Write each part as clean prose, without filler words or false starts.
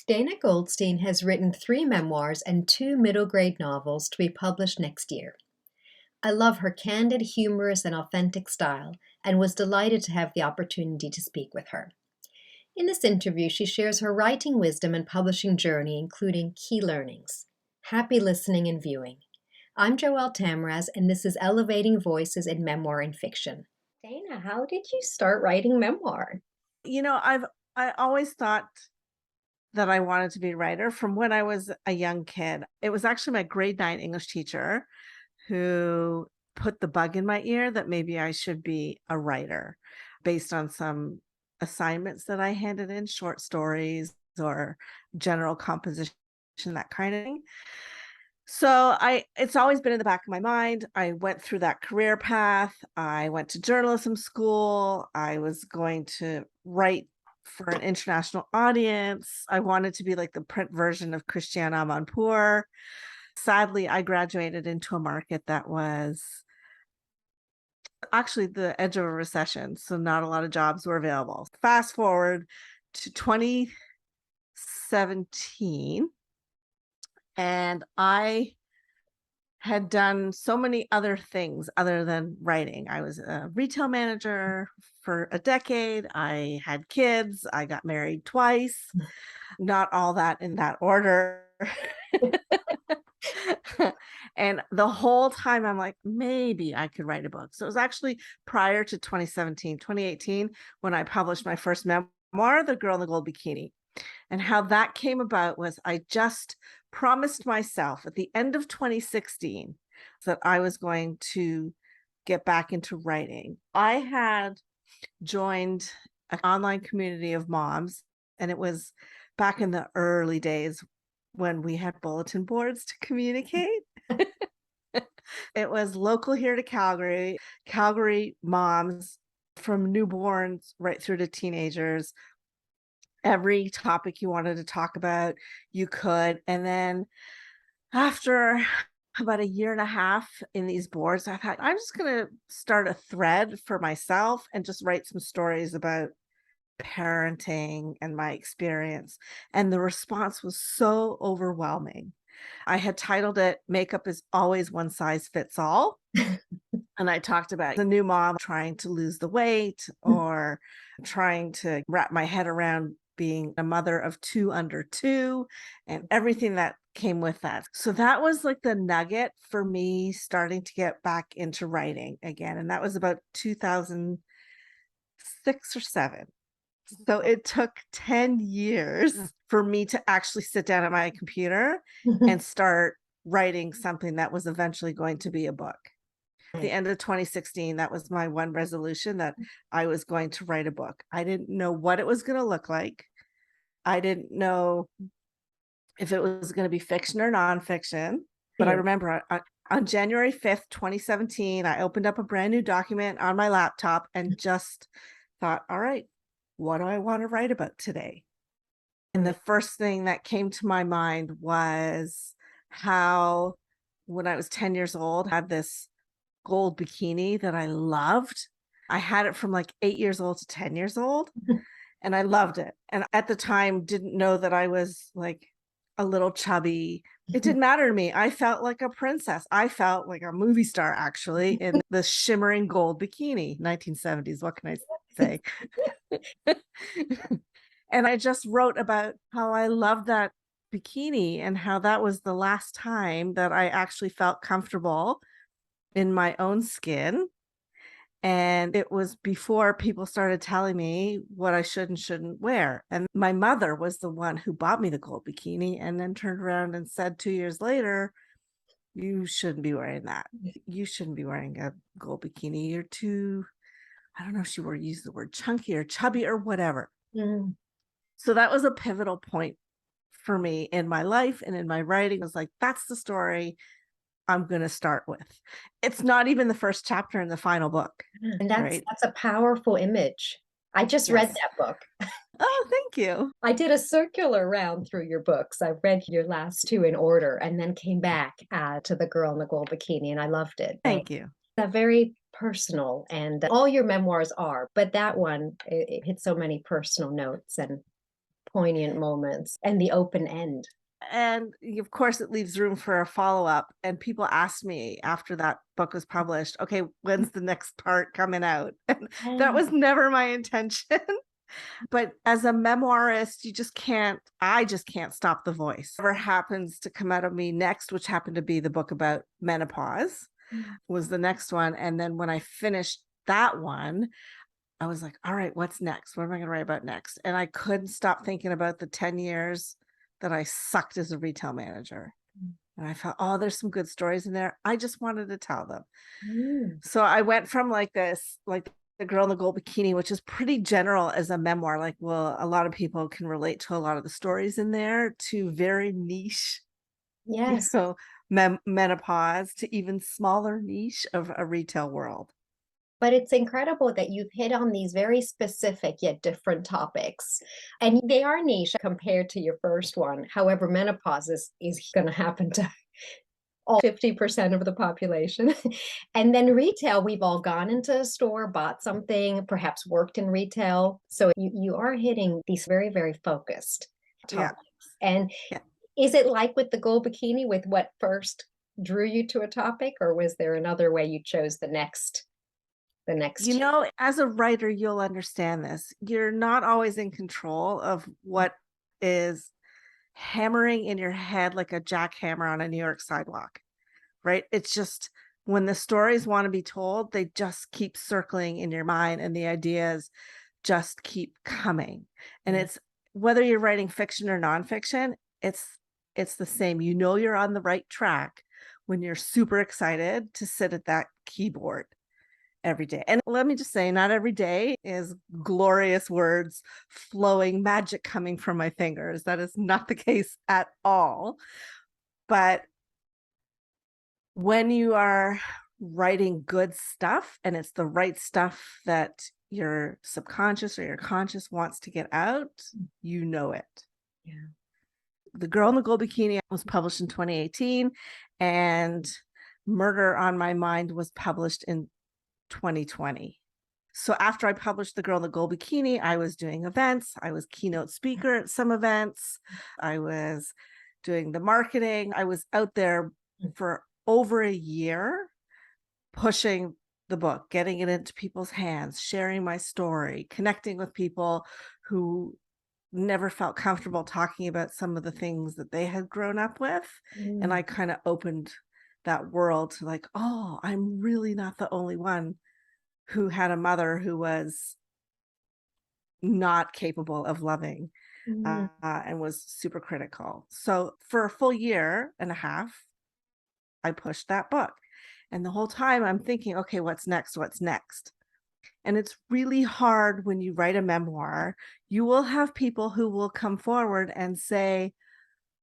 Dana Goldstein has written 3 memoirs and 2 middle-grade novels to be published next year. I love her candid, humorous, and authentic style, and was delighted to have the opportunity to speak with her. In this interview, she shares her writing wisdom and publishing journey, including key learnings. Happy listening and viewing. I'm Joelle Tamraz, and this is Elevating Voices in Memoir and Fiction. Dana, how did you start writing memoir? I always thought that I wanted to be a writer from when I was a young kid. It was actually my grade 9 English teacher who put the bug in my ear that maybe I should be a writer based on some assignments that I handed in, short stories or general composition, that kind of thing. So it's always been in the back of my mind. I went through that career path. I went to journalism school. I was going to write for an international audience. I wanted to be like the print version of Christiane Amanpour. Sadly, I graduated into a market that was actually the edge of a recession, so not a lot of jobs were available. Fast forward to 2017, and I had done so many other things other than writing. I was a retail manager for a decade. I had kids. I got married twice. Not all that in that order. And the whole time I'm like, maybe I could write a book. So it was actually prior to 2018, when I published my first memoir, The Girl in the Gold Bikini. And how that came about was I just promised myself at the end of 2016 that I was going to get back into writing. I had joined an online community of moms, and it was back in the early days when we had bulletin boards to communicate. It was local here to Calgary moms from newborns right through to teenagers. Every topic you wanted to talk about, you could. And then after about 1.5 years in these boards, I thought, I'm just going to start a thread for myself and just write some stories about parenting and my experience. And the response was so overwhelming. I had titled it, Makeup is Always One Size Fits All. And I talked about the new mom trying to lose the weight or trying to wrap my head around being a mother of 2 under 2 and everything that came with that. So that was like the nugget for me starting to get back into writing again. And that was about 2006 or 7. So it took 10 years for me to actually sit down at my computer and start writing something that was eventually going to be a book. At the end of 2016, that was my one resolution, that I was going to write a book. I didn't know what it was going to look like. I didn't know if it was going to be fiction or nonfiction. But I remember on January 5th, 2017, I opened up a brand new document on my laptop and just thought, all right, what do I want to write about today? And the first thing that came to my mind was how when I was 10 years old, I had this gold bikini that I loved. I had it from like 8 years old to 10 years old, and I loved it. And at the time, didn't know that I was like a little chubby. It didn't matter to me. I felt like a princess. I felt like a movie star, actually, in the shimmering gold bikini, 1970s. What can I say? And I just wrote about how I loved that bikini and how that was the last time that I actually felt comfortable in my own skin. And it was before people started telling me what I should and shouldn't wear. And my mother was the one who bought me the gold bikini and then turned around and said 2 years later, you shouldn't be wearing that. You shouldn't be wearing a gold bikini. You're too, I don't know if she used the word chunky or chubby or whatever. Mm. So that was a pivotal point for me in my life and in my writing. It was like, that's the story I'm going to start with. It's not even the first chapter in the final book. And that's a powerful image. I just read that book. Oh, thank you. I did a circular round through your books. I read your last 2 in order and then came back to The Girl in the Gold Bikini, and I loved it. Thank you. Very personal, and all your memoirs are, but that one, it hit so many personal notes. And poignant moments and the open end. And of course, it leaves room for a follow-up. And people asked me after that book was published, okay, when's the next part coming out? And that Yeah. was never my intention. But as a memoirist, I just can't stop the voice. Whatever happens to come out of me next, which happened to be the book about menopause, Mm. was the next one. And then when I finished that one, I was like, all right, what's next? What am I going to write about next? And I couldn't stop thinking about the 10 years that I sucked as a retail manager. And I thought, oh, there's some good stories in there. I just wanted to tell them. Mm. So I went from like this, like the girl in the gold bikini, which is pretty general as a memoir. Like, well, a lot of people can relate to a lot of the stories in there, to very niche, Yes. so menopause, to even smaller niche of a retail world. But it's incredible that you've hit on these very specific yet different topics. And they are niche compared to your first one. However, menopause is going to happen to all 50% of the population. And then retail, we've all gone into a store, bought something, perhaps worked in retail. So you are hitting these very, very focused Yeah. topics. And Yeah. is it like with the gold bikini, with what first drew you to a topic, or was there another way you chose the next two? As a writer, you'll understand this. You're not always in control of what is hammering in your head like a jackhammer on a New York sidewalk, right? It's just when the stories want to be told, they just keep circling in your mind and the ideas just keep coming. And Yeah. it's whether you're writing fiction or nonfiction, it's the same. You're on the right track when you're super excited to sit at that keyboard every day. And let me just say, not every day is glorious words flowing, magic coming from my fingers. That is not the case at all. But when you are writing good stuff and it's the right stuff that your subconscious or your conscious wants to get out, you know it. Yeah. The Girl in the Gold Bikini was published in 2018, and Murder on My Mind was published in 2020. So after I published The Girl in the Gold Bikini, I was doing events. I was keynote speaker at some events. I was doing the marketing. I was out there for over a year pushing the book, getting it into people's hands, sharing my story, connecting with people who never felt comfortable talking about some of the things that they had grown up with. And Mm. I kind of opened that world to like, oh, I'm really not the only one who had a mother who was not capable of loving, Mm. and was super critical. So for a full year and a half, I pushed that book. And the whole time I'm thinking, okay, what's next? What's next? And it's really hard when you write a memoir. You will have people who will come forward and say,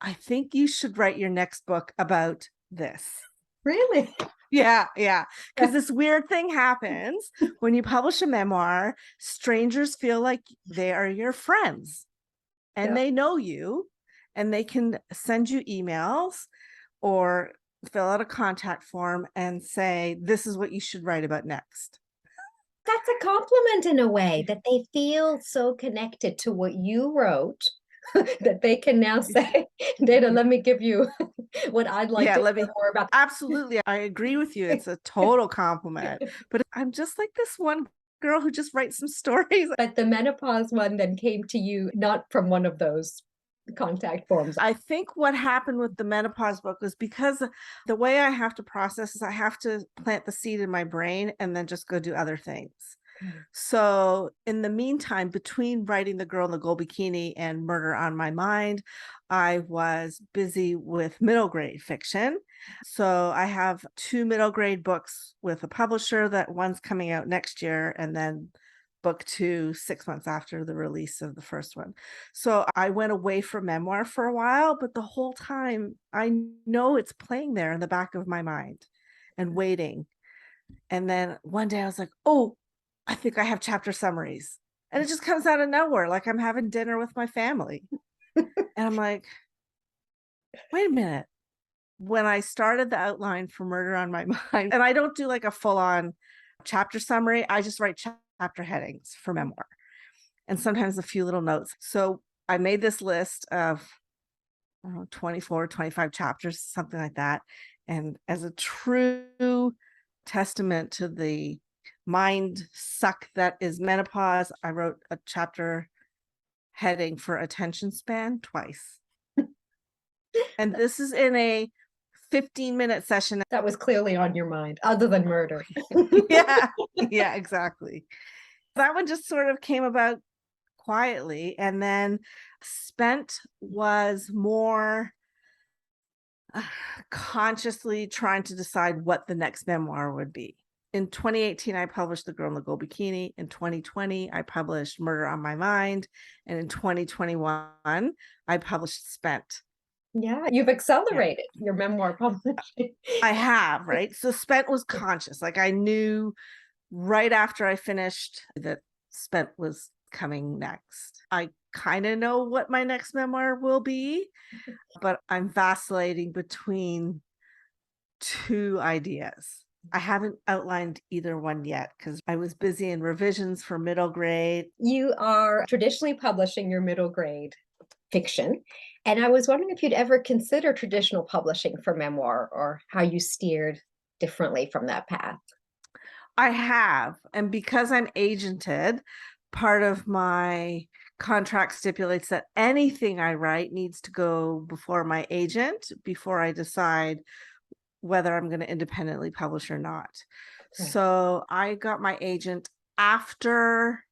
I think you should write your next book about this. Really? Yeah, yeah. Because this weird thing happens when you publish a memoir, strangers feel like they are your friends and Yeah. they know you and they can send you emails or fill out a contact form and say, this is what you should write about next. That's a compliment in a way that they feel so connected to what you wrote that they can now say, Dana, let me give you what I'd like Yeah, to let hear me more about. absolutely. I agree with you. It's a total compliment. But I'm just like this one girl who just writes some stories. But the menopause one then came to you not from one of those contact forms. I think what happened with the menopause book was because the way I have to process is I have to plant the seed in my brain and then just go do other things. Okay. So in the meantime, between writing The Girl in the Gold Bikini and Murder on My Mind, I was busy with middle grade fiction. So I have 2 middle grade books with a publisher, that one's coming out next year, and then book 2 6 months after the release of the first one. So I went away from memoir for a while, but the whole time I know it's playing there in the back of my mind and waiting. And then one day I was like, oh, I think I have chapter summaries. And it just comes out of nowhere, like I'm having dinner with my family. And I'm like, wait a minute. When I started the outline for Murder on My Mind, and I don't do like a full on chapter summary, I just write chapter headings for memoir and sometimes a few little notes. So I made this list of 24, 25 chapters, something like that. And as a true testament to the mind suck that is menopause, I wrote a chapter heading for attention span twice. And this is in a 15-minute session. That was clearly on your mind, other than murder. Yeah, yeah, exactly. That one just sort of came about quietly. And then Spent was more consciously trying to decide what the next memoir would be. In 2018, I published The Girl in the Gold Bikini. In 2020, I published Murder on My Mind. And in 2021, I published Spent. Yeah, you've accelerated your memoir publishing. I have, right? So Spent was conscious. Like I knew right after I finished that Spent was coming next. I kind of know what my next memoir will be, but I'm vacillating between two ideas. I haven't outlined either one yet because I was busy in revisions for middle grade. You are traditionally publishing your middle grade fiction, and I was wondering if you'd ever consider traditional publishing for memoir or how you steered differently from that path. I have, and because I'm agented, part of my contract stipulates that anything I write needs to go before my agent before I decide whether I'm going to independently publish or not. Okay. So I got my agent after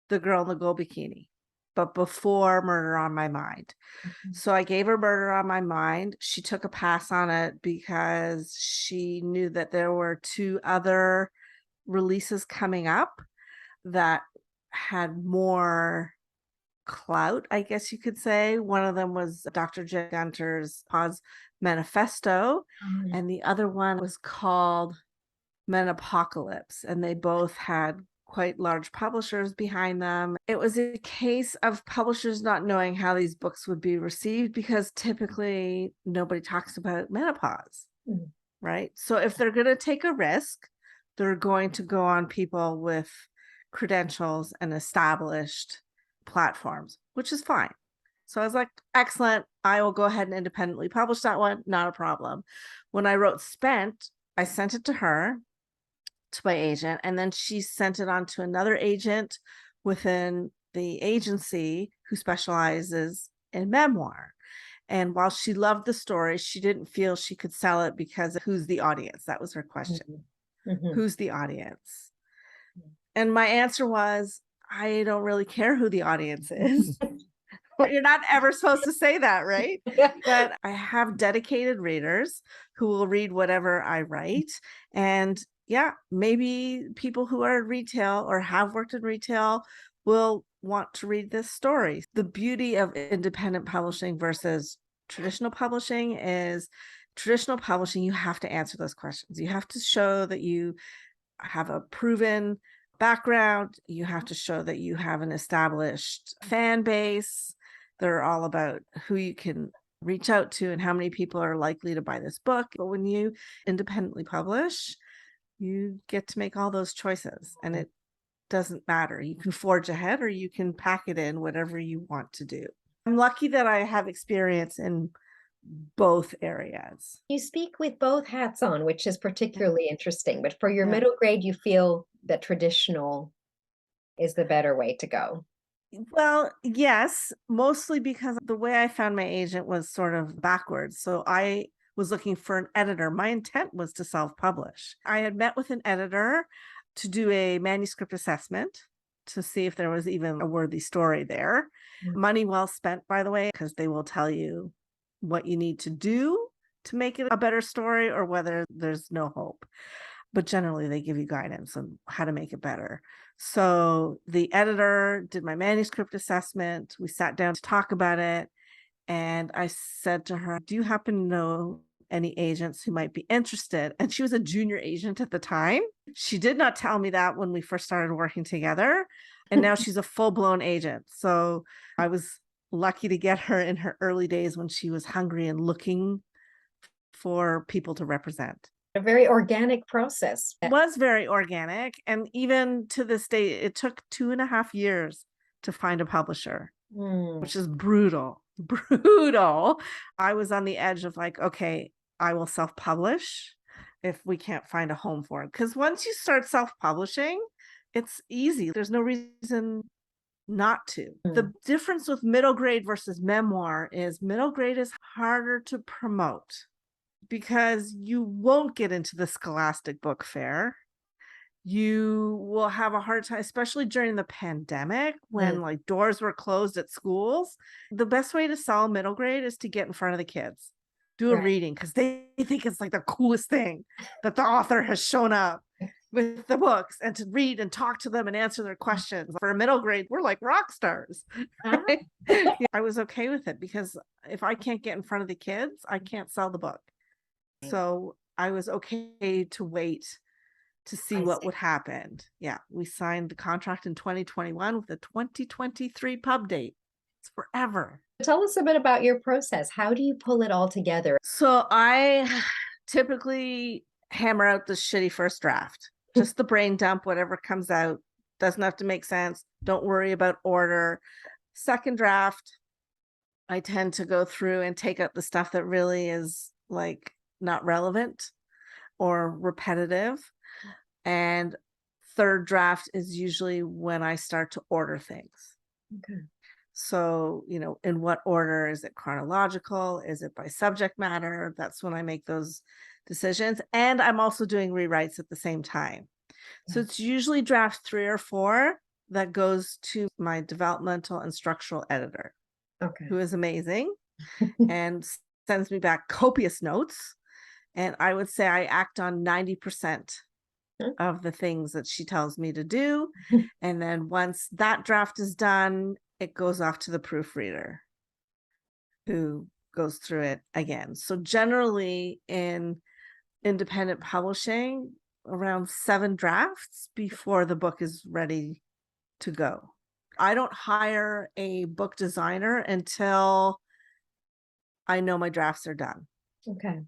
The Girl in the Gold Bikini, but before Murder on My Mind. So I gave her Murder on My Mind. She took a pass on it because she knew that there were two other releases coming up that had more clout, I guess you could say. One of them was Dr. J. Gunter's Pause Manifesto, and the other one was called Menopocalypse, and they both had quite large publishers behind them. It was a case of publishers not knowing how these books would be received because typically nobody talks about menopause, right? So if they're going to take a risk, they're going to go on people with credentials and established platforms, which is fine. So I was like, excellent. I will go ahead and independently publish that one. Not a problem. When I wrote Spent, I sent it to her, to my agent, and then she sent it on to another agent within the agency who specializes in memoir. And while she loved the story, she didn't feel she could sell it because who's the audience? That was her question. Who's the audience? And my answer was, I don't really care who the audience is. You're not ever supposed to say that, right? But I have dedicated readers who will read whatever I write. And yeah, maybe people who are in retail or have worked in retail will want to read this story. The beauty of independent publishing versus traditional publishing is traditional publishing, you have to answer those questions. You have to show that you have a proven background. You have to show that you have an established fan base. They're all about who you can reach out to and how many people are likely to buy this book. But when you independently publish, you get to make all those choices and it doesn't matter. You can forge ahead or you can pack it in whatever you want to do. I'm lucky that I have experience in both areas. You speak with both hats on, which is particularly interesting. But for your middle grade, you feel that traditional is the better way to go. Well, yes, mostly because the way I found my agent was sort of backwards. So I was looking for an editor. My intent was to self-publish. I had met with an editor to do a manuscript assessment to see if there was even a worthy story there. Money well spent, by the way, because they will tell you what you need to do to make it a better story or whether there's no hope. But generally they give you guidance on how to make it better. So the editor did my manuscript assessment. We sat down to talk about it. And I said to her, do you happen to know any agents who might be interested? And she was a junior agent at the time. She did not tell me that when we first started working together. And now she's a full-blown agent. So I was lucky to get her in her early days when she was hungry and looking for people to represent. A very organic process. It was very organic. And even to this day, it took 2.5 years to find a publisher. Mm, which is brutal, brutal. I was on the edge of like, okay, I will self-publish if we can't find a home for it. Because once you start self-publishing, it's easy. There's no reason not to. mm, The difference with middle grade versus memoir is middle grade is harder to promote because you won't get into the Scholastic Book Fair. You will have a hard time, especially during the pandemic mm. when like doors were closed at schools. The best way to sell middle grade is to get in front of the kids, do a Right. reading because they think it's like the coolest thing that the author has shown up with the books and to read and talk to them and answer their questions. For a middle grade, we're like rock stars. Ah, Right? Yeah, I was okay with it because if I can't get in front of the kids, I can't sell the book. So I was okay to wait to see I what see. would happen. Yeah, we signed the contract in 2021 with a 2023 pub date. It's forever. Tell us a bit about your process. How do you pull it all together? So I typically hammer out the shitty first draft, just the brain dump, whatever comes out. Doesn't have to make sense. Don't worry about order. Second draft, I tend to go through and take out the stuff that really is like not relevant or repetitive. And third draft is usually when I start to order things. Okay. So, in what order? Is it chronological? Is it by subject matter? That's when I make those decisions. And I'm also doing rewrites at the same time. So it's usually draft 3 or 4 that goes to my developmental and structural editor, Okay. who is amazing and sends me back copious notes. And I would say I act on 90% of the things that she tells me to do. And then once that draft is done, it goes off to the proofreader who goes through it again. So generally in independent publishing, around 7 drafts before the book is ready to go. I don't hire a book designer until I know my drafts are done. Okay.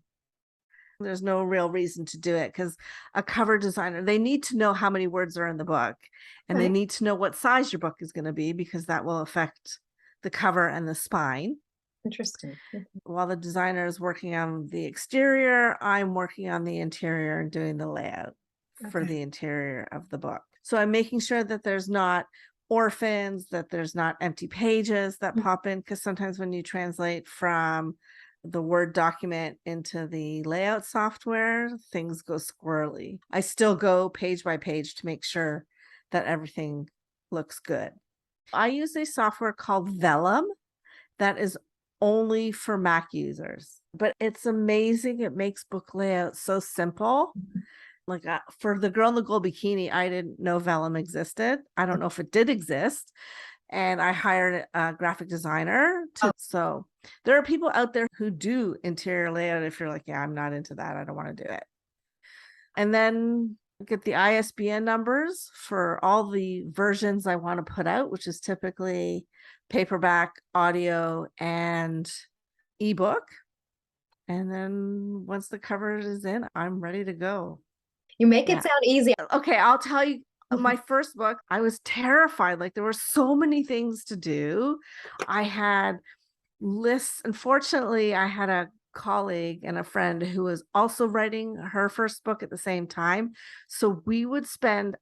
There's no real reason to do it because a cover designer, they need to know how many words are in the book and they Right. need to know what size your book is going to be because that will affect the cover and the spine. Interesting. While the designer is working on the exterior, I'm working on the interior and doing the layout for Okay. the interior of the book. So I'm making sure that there's not orphans, that there's not empty pages that pop in, because sometimes when you translate from the Word document into the layout software, things go squirrely. I still go page by page to make sure that everything looks good. I use a software called Vellum that is only for Mac users, but it's amazing. It makes book layout so simple. Like for The Girl in the Gold Bikini, I didn't know Vellum existed. I don't know if it did exist. And I hired a graphic designer to. So there are people out there who do interior layout. If you're like, yeah, I'm not into that, I don't want to do it. And then get the ISBN numbers for all the versions I want to put out, which is typically paperback, audio, and ebook. And then once the cover is in, I'm ready to go. You make it Yeah. sound easy. Okay, I'll tell you, my first book, I was terrified. Like there were so many things to do. I had lists. Unfortunately, I had a colleague and a friend who was also writing her first book at the same time. So we would spend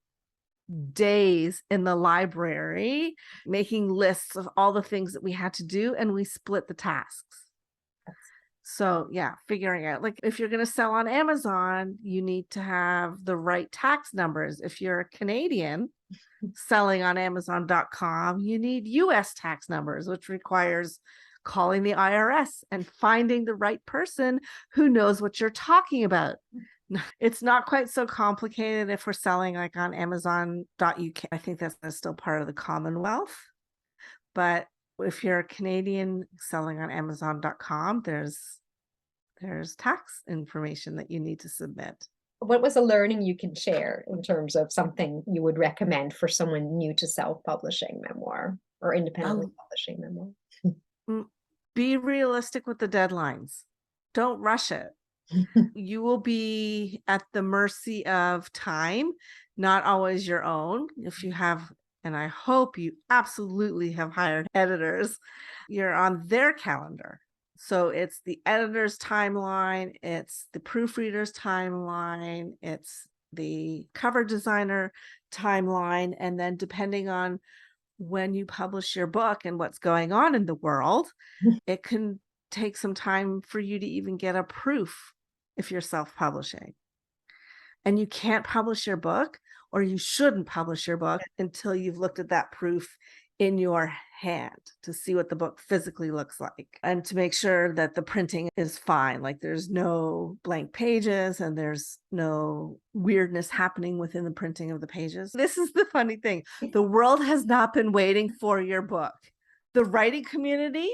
days in the library making lists of all the things that we had to do, and we split the tasks. So yeah, figuring out like if you're going to sell on Amazon, you need to have the right tax numbers. If you're a Canadian selling on Amazon.com, you need US tax numbers, which requires calling the IRS and finding the right person who knows what you're talking about. It's not quite so complicated if we're selling like on Amazon.uk. I think that's still part of the Commonwealth. But if you're a Canadian selling on Amazon.com, there's tax information that you need to submit. What was a learning you can share in terms of something you would recommend for someone new to self-publishing memoir or independently publishing memoir? Be realistic with the deadlines. Don't rush it. You will be at the mercy of time, not always your own. If you have and I hope you absolutely have hired editors, you're on their calendar. So it's the editor's timeline, it's the proofreader's timeline, it's the cover designer timeline, and then depending on when you publish your book and what's going on in the world, it can take some time for you to even get a proof if you're self-publishing. And you can't publish your book, or you shouldn't publish your book until you've looked at that proof in your hand to see what the book physically looks like, and to make sure that the printing is fine. Like there's no blank pages and there's no weirdness happening within the printing of the pages. This is the funny thing. The world has not been waiting for your book. The writing community,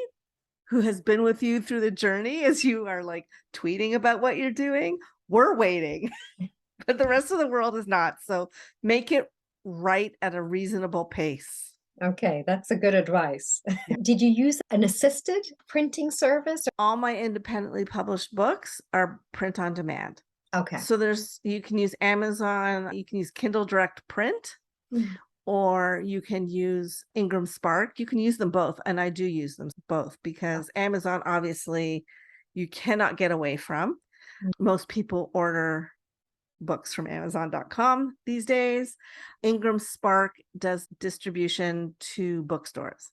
who has been with you through the journey as you are like tweeting about what you're doing, we're waiting. But the rest of the world is not. So make it right at a reasonable pace. Okay, that's a good advice. Did you use an assisted printing service? All my independently published books are print on demand. Okay. So you can use Amazon, you can use Kindle Direct Print, or you can use Ingram Spark. You can use them both. And I do use them both because Amazon, obviously, you cannot get away from. Most people order books from Amazon.com these days. Ingram Spark does distribution to bookstores,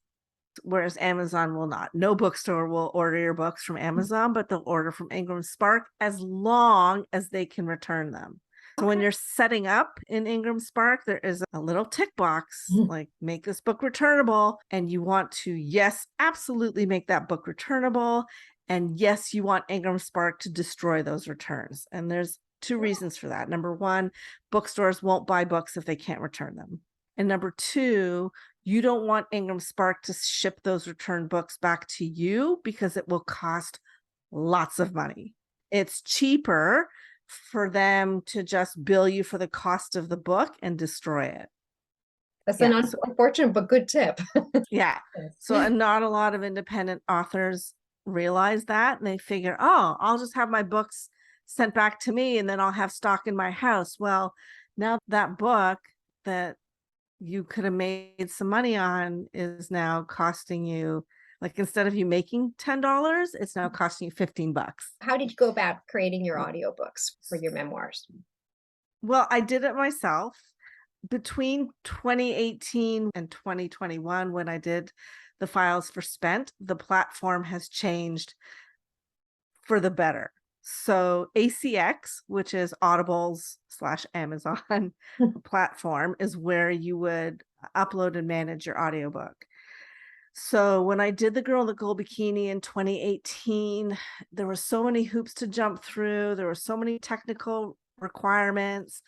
whereas Amazon will not. No bookstore will order your books from Amazon, but they'll order from Ingram Spark as long as they can return them. So when you're setting up in Ingram Spark, there is a little tick box like make this book returnable, and you want to, yes, absolutely make that book returnable. And yes, you want Ingram Spark to destroy those returns. And there's two reasons for that. Number one, bookstores won't buy books if they can't return them. And number two, you don't want Ingram Spark to ship those returned books back to you because it will cost lots of money. It's cheaper for them to just bill you for the cost of the book and destroy it. That's an unfortunate but good tip. Yeah. So not a lot of independent authors realize that, and they figure, oh, I'll just have my books sent back to me and then I'll have stock in my house. Well, now that book that you could have made some money on is now costing you, like, instead of you making $10, it's now costing you $15. How did you go about creating your audiobooks for your memoirs? Well, I did it myself between 2018 and 2021. When I did the files for Spent, the platform has changed for the better. So ACX, which is Audible's / Amazon platform, is where you would upload and manage your audiobook. So when I did The Girl in the Gold Bikini in 2018, there were so many hoops to jump through. There were so many technical requirements.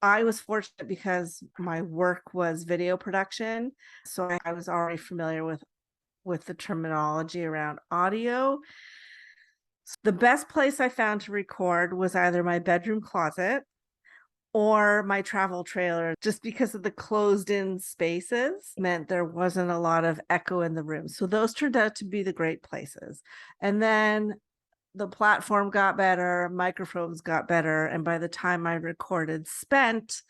I was fortunate because my work was video production. So I was already familiar with the terminology around audio. The best place I found to record was either my bedroom closet or my travel trailer, just because of the closed-in spaces meant there wasn't a lot of echo in the room. So those turned out to be the great places. And then the platform got better, microphones got better, and by the time I recorded Spent,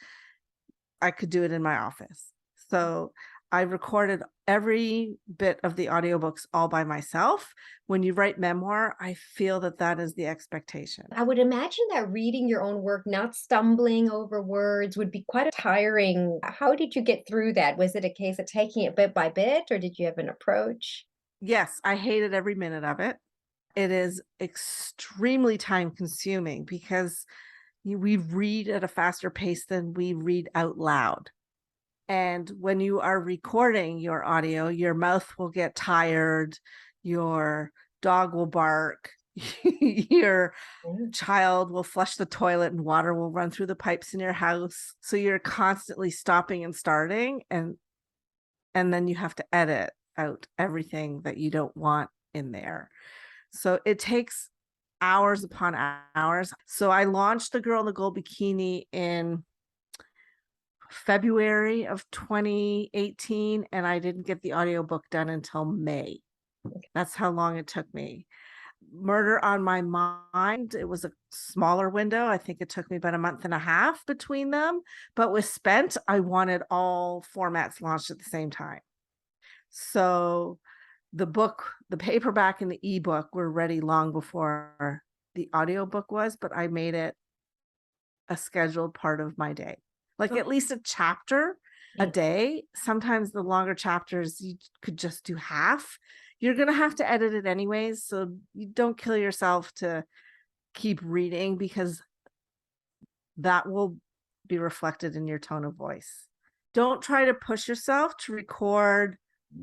I could do it in my office. So I recorded every bit of the audiobooks all by myself. When you write memoir, I feel that that is the expectation. I would imagine that reading your own work, not stumbling over words, would be quite tiring. How did you get through that? Was it a case of taking it bit by bit, or did you have an approach? Yes, I hated every minute of it. It is extremely time consuming because we read at a faster pace than we read out loud. And when you are recording your audio, your mouth will get tired, your dog will bark, your child will flush the toilet and water will run through the pipes in your house. So you're constantly stopping and starting, and then you have to edit out everything that you don't want in there. So it takes hours upon hours. So I launched The Girl in the Gold Bikini in February of 2018, and I didn't get the audiobook done until May. That's how long it took me. Murder on My Mind, it was a smaller window. I think it took me about a month and a half between them. But with Spent, I wanted all formats launched at the same time. So the book, the paperback and the ebook were ready long before the audiobook was, but I made it a scheduled part of my day. Like Oh, at least a chapter a yeah. day. Sometimes the longer chapters you could just do half. You're going to have to edit it anyways, so you don't kill yourself to keep reading because that will be reflected in your tone of voice. Don't try to push yourself to record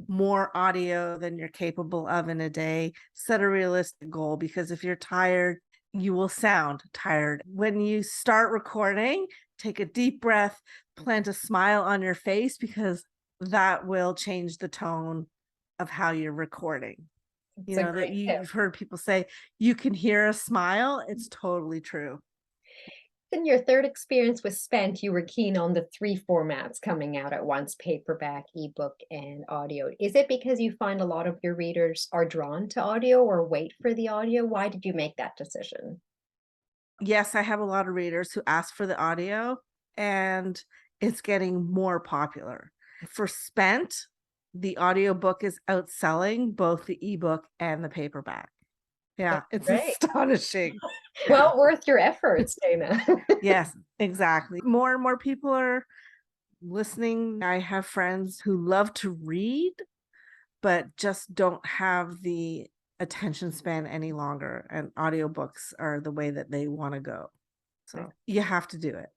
more audio than you're capable of in a day. Set a realistic goal because if you're tired, you will sound tired. When you start recording, take a deep breath, plant a smile on your face because that will change the tone of how you're recording. It's You a know, that great tip. you've heard people say you can hear a smile. It's totally true. In your third experience with Spent, you were keen on the three formats coming out at once: paperback, ebook, and audio. Is it because you find a lot of your readers are drawn to audio or wait for the audio? Why did you make that decision? Yes, I have a lot of readers who ask for the audio, and it's getting more popular. For Spent, the audiobook is outselling both the ebook and the paperback. Yeah, That's it's great. astonishing. Yeah. Well worth your efforts, Dana. Yes, exactly. More and more people are listening. I have friends who love to read, but just don't have the attention span any longer, and audiobooks are the way that they want to go. So you have to do it.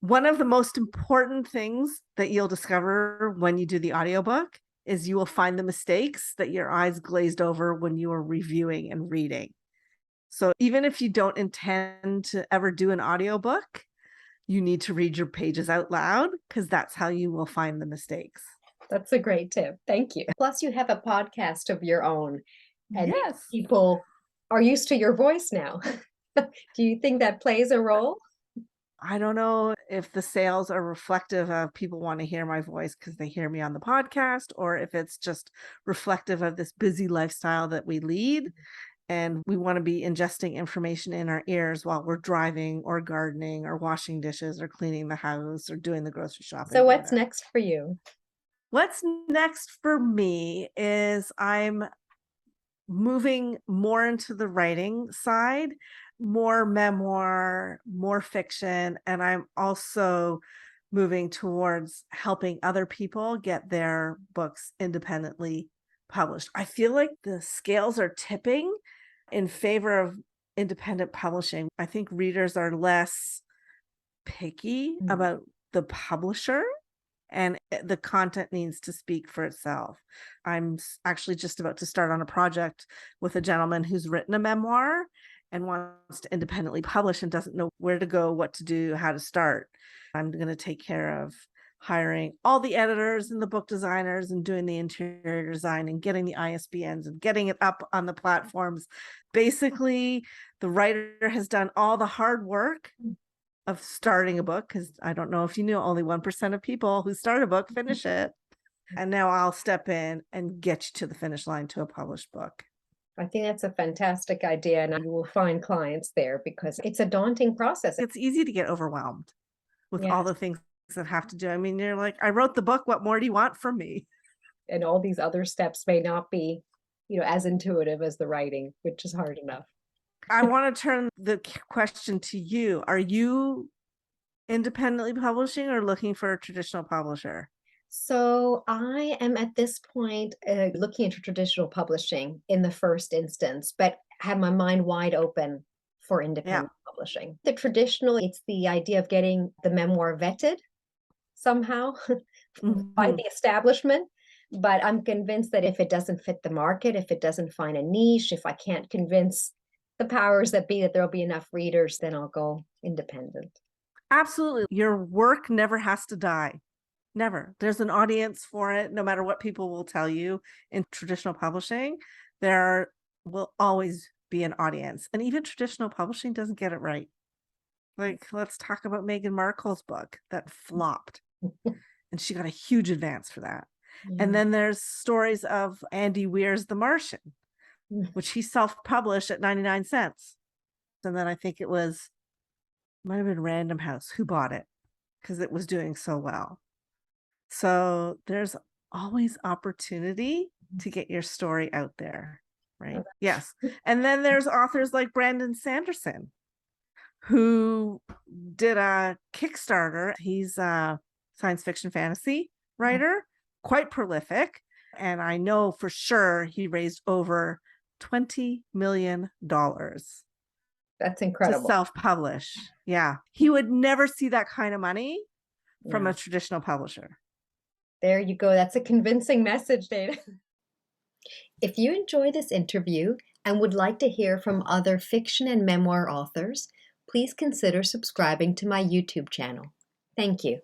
One of the most important things that you'll discover when you do the audiobook is you will find the mistakes that your eyes glazed over when you were reviewing and reading. So even if you don't intend to ever do an audiobook, you need to read your pages out loud because that's how you will find the mistakes. That's a great tip. Thank you. Plus, you have a podcast of your own, and maybe Yes. people are used to your voice now. Do you think that plays a role? I don't know if the sales are reflective of people want to hear my voice because they hear me on the podcast, or if it's just reflective of this busy lifestyle that we lead. And we want to be ingesting information in our ears while we're driving or gardening or washing dishes or cleaning the house or doing the grocery shopping So, or what's whatever. next for you? What's next for me is I'm moving more into the writing side, more memoir, more fiction, and I'm also moving towards helping other people get their books independently published. I feel like the scales are tipping in favor of independent publishing. I think readers are less picky Mm. about the publisher and the content needs to speak for itself. I'm actually just about to start on a project with a gentleman who's written a memoir and wants to independently publish and doesn't know where to go, what to do, how to start. I'm going to take care of hiring all the editors and the book designers and doing the interior design and getting the ISBNs and getting it up on the platforms. Basically, the writer has done all the hard work of starting a book, because I don't know if you know, only 1% of people who start a book finish it. And now I'll step in and get you to the finish line to a published book. I think that's a fantastic idea, and you will find clients there because it's a daunting process. It's easy to get overwhelmed with all Yes, the things that have to do. I mean, you're like, I wrote the book. What more do you want from me? and all these other steps may not be, as intuitive as the writing, which is hard enough. I want to turn the question to you. Are you independently publishing or looking for a traditional publisher? So I am at this point looking into traditional publishing in the first instance, but have my mind wide open for Yeah. independent publishing. The traditional, it's the idea of getting the memoir vetted somehow by Mhm. the establishment. But I'm convinced that if it doesn't fit the market, if it doesn't find a niche, if I can't convince the powers that be that there'll be enough readers, then I'll go independent. Absolutely. Your work never has to die. Never. There's an audience for it, no matter what people will tell you in traditional publishing. There will always be an audience. And even traditional publishing doesn't get it right. Like, let's talk about Meghan Markle's book that flopped, and she got a huge advance for that. And Yeah. then there's stories of Andy Weir's The Martian, which he self-published at 99 cents. And then I think might have been Random House who bought it because it was doing so well. So there's always opportunity to get your story out there, right? Yes. And then there's authors like Brandon Sanderson, who did a Kickstarter. He's a science fiction fantasy writer, quite prolific. And I know for sure he raised over $20 million That's to incredible. self-publish. Yeah. He would never see that kind of money from Yeah. a traditional publisher. There you go. That's a convincing message, Dana. If you enjoy this interview and would like to hear from other fiction and memoir authors, please consider subscribing to my YouTube channel. Thank you.